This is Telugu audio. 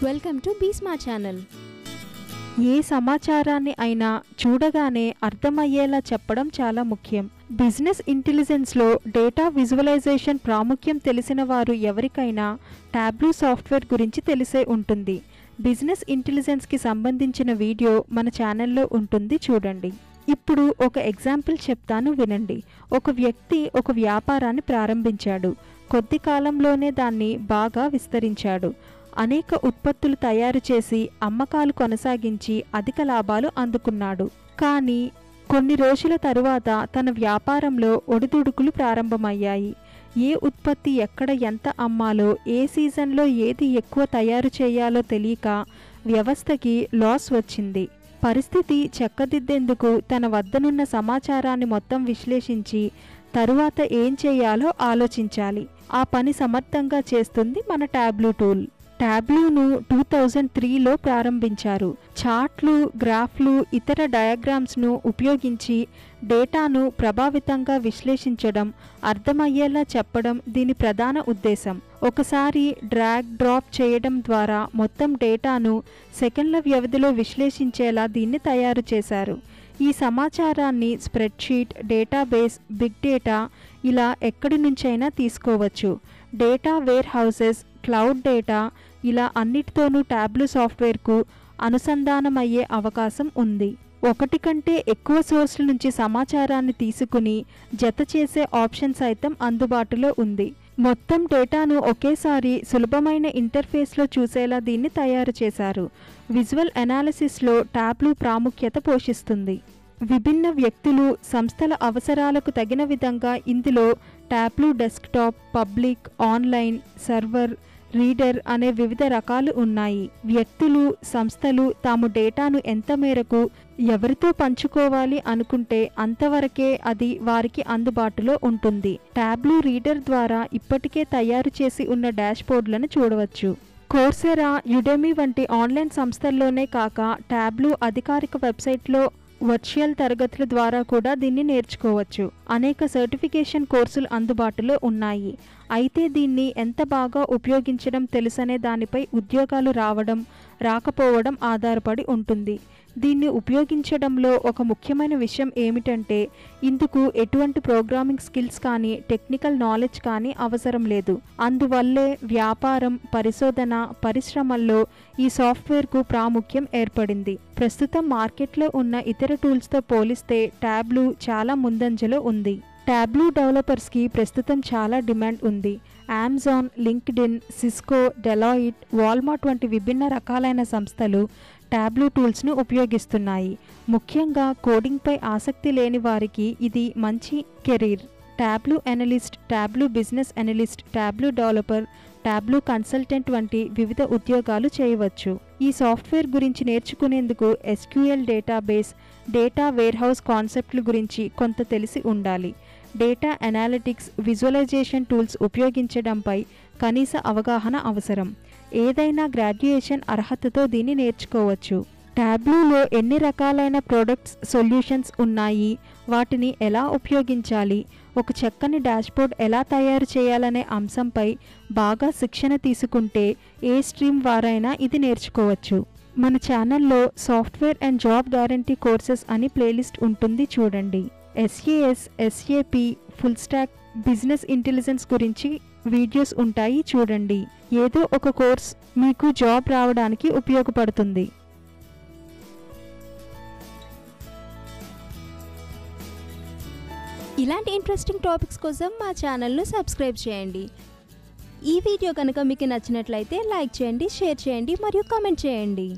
Welcome to be smart channel. ఏ సమాచారాన్ని అయినా చూడగానే అర్థమయ్యేలా చెప్పడం చాలా ముఖ్యం. బిజినెస్ ఇంటెలిజెన్స్లో డేటా విజువలైజేషన్ ప్రాముఖ్యం తెలిసిన వారు ఎవరికైనా టాబ్లూ సాఫ్ట్వేర్ గురించి తెలిసే ఉంటుంది. బిజినెస్ ఇంటెలిజెన్స్కి సంబంధించిన వీడియో మన ఛానల్లో ఉంటుంది, చూడండి. ఇప్పుడు ఒక ఎగ్జాంపుల్ చెప్తాను, వినండి. ఒక వ్యక్తి ఒక వ్యాపారాన్ని ప్రారంభించాడు. కొద్ది కాలంలోనే దాన్ని బాగా విస్తరించాడు. అనేక ఉత్పత్తులు తయారు చేసి అమ్మకాలు కొనసాగించి అధిక లాభాలు అందుకున్నాడు. కానీ కొన్ని రోజుల తరువాత తన వ్యాపారంలో ఒడిదుడుకులు ప్రారంభమయ్యాయి. ఏ ఉత్పత్తి ఎక్కడ ఎంత అమ్మాలో, ఏ సీజన్లో ఏది ఎక్కువ తయారు చేయాలో తెలియక వ్యవస్థకి లాస్ వచ్చింది. పరిస్థితి చక్కదిద్దేందుకు తన వద్దనున్న సమాచారాన్ని మొత్తం విశ్లేషించి తరువాత ఏం చేయాలో ఆలోచించాలి. ఆ పని సమర్థంగా చేస్తుంది మన టాబ్లూ టూల్. టాబ్లూను 2003లో ప్రారంభించారు. చార్ట్లు, గ్రాఫ్లు, ఇతర డయాగ్రామ్స్ను ఉపయోగించి డేటాను ప్రభావితంగా విశ్లేషించడం, అర్థమయ్యేలా చెప్పడం దీని ప్రధాన ఉద్దేశం. ఒకసారి డ్రాగ్ డ్రాప్ చేయడం ద్వారా మొత్తం డేటాను సెకండ్ల వ్యవధిలో విశ్లేషించేలా దీన్ని తయారు చేశారు. ఈ సమాచారాన్ని స్ప్రెడ్షీట్, డేటాబేస్, బిగ్ డేటా ఇలా ఎక్కడి నుంచైనా తీసుకోవచ్చు. Data warehouses, cloud data ఇలా అన్నిటితోనూ టాబ్లూ సాఫ్ట్వేర్కు అనుసంధానమయ్యే అవకాశం ఉంది. ఒకటి కంటే ఎక్కువ సోర్సుల నుంచి సమాచారాన్ని తీసుకుని జత చేసే ఆప్షన్ సైతం అందుబాటులో ఉంది. మొత్తం డేటాను ఒకేసారి సులభమైన ఇంటర్ఫేస్లో చూసేలా దీన్ని తయారు చేశారు. విజువల్ అనాలిసిస్లో టాబ్లూ ప్రాముఖ్యత పోషిస్తుంది. విభిన్న వ్యక్తులు, సంస్థల అవసరాలకు తగిన విధంగా ఇందులో Tableau desktop, public, online, server, reader అనే వివిధ రకాలు ఉన్నాయి. వ్యక్తులు, సంస్థలు తాము డేటాను ఎంత మేరకు ఎవరితో పంచుకోవాలి అనుకుంటే అంతవరకే అది వారికి అందుబాటులో ఉంటుంది. టాబ్లూ రీడర్ ద్వారా ఇప్పటికే తయారు చేసి ఉన్న డాష్బోర్డులను చూడవచ్చు. కోర్సెరా, యుడెమీ వంటి ఆన్లైన్ సంస్థల్లోనే కాక టాబ్లూ అధికారిక వెబ్సైట్లో వర్చువల్ తరగతుల ద్వారా కూడా దీన్ని నేర్చుకోవచ్చు. అనేక సర్టిఫికేషన్ కోర్సులు అందుబాటులో ఉన్నాయి. అయితే దీన్ని ఎంత బాగా ఉపయోగించడం తెలుసనే దానిపై ఉద్యోగాలు రావడం, రాకపోవడం ఆధారపడి ఉంటుంది. దీన్ని ఉపయోగించడంలో ఒక ముఖ్యమైన విషయం ఏమిటంటే ఇందుకు ఎటువంటి ప్రోగ్రామింగ్ స్కిల్స్ కానీ టెక్నికల్ నాలెడ్జ్ కానీ అవసరం లేదు. అందువల్లే వ్యాపారం, పరిశోధన, పరిశ్రమల్లో ఈ సాఫ్ట్వేర్కు ప్రాముఖ్యం ఏర్పడింది. ప్రస్తుతం మార్కెట్లో ఉన్న ఇతర టూల్స్తో పోలిస్తే టాబ్లూ చాలా ముందంజలో ఉంది. టాబ్లూ డెవలపర్స్కి ప్రస్తుతం చాలా డిమాండ్ ఉంది. Amazon, LinkedIn, Cisco, Deloitte, Walmart వంటి విభిన్న రకాలైన సంస్థలు టాబ్లూ టూల్స్ను ఉపయోగిస్తున్నాయి. ముఖ్యంగా కోడింగ్పై ఆసక్తి లేని వారికి ఇది మంచి career. Tableau analyst, Tableau business analyst, Tableau developer, Tableau consultant వంటి వివిధ ఉద్యోగాలు చేయవచ్చు. ఈ సాఫ్ట్వేర్ గురించి నేర్చుకునేందుకు ఎస్క్యూఎల్ డేటాబేస్, డేటా వేర్హౌస్ కాన్సెప్ట్ల గురించి కొంత తెలిసి ఉండాలి. డేటా అనాలిటిక్స్, విజువలైజేషన్ టూల్స్ ఉపయోగించడంపై కనీస అవగాహన అవసరం. ఏదైనా గ్రాడ్యుయేషన్ అర్హతతో దీన్ని నేర్చుకోవచ్చు. టాబ్లూలో ఎన్ని రకాలైన ప్రొడక్ట్స్, సొల్యూషన్స్ ఉన్నాయి, వాటిని ఎలా ఉపయోగించాలి, ఒక చక్కని డాష్బోర్డ్ ఎలా తయారు చేయాలనే అంశంపై బాగా శిక్షణ తీసుకుంటే ఏ స్ట్రీమ్ వారైనా ఇది నేర్చుకోవచ్చు. మన ఛానల్లో software and job guarantee courses అని ప్లేలిస్ట్ ఉంటుంది, చూడండి. SAS, SAP, full stock, business intelligence గురించి వీడియోస్ ఉంటాయి, చూడండి. ఏదో ఒక కోర్స్ మీకు జాబ్ రావడానికి ఉపయోగపడుతుంది. ఇలాంటి ఇంట్రెస్టింగ్ టాపిక్స్ కోసం మా ఛానల్ను సబ్స్క్రైబ్ చేయండి. ఈ వీడియో కనుక మీకు నచ్చినట్లయితే లైక్ చేయండి, షేర్ చేయండి మరియు కామెంట్ చేయండి.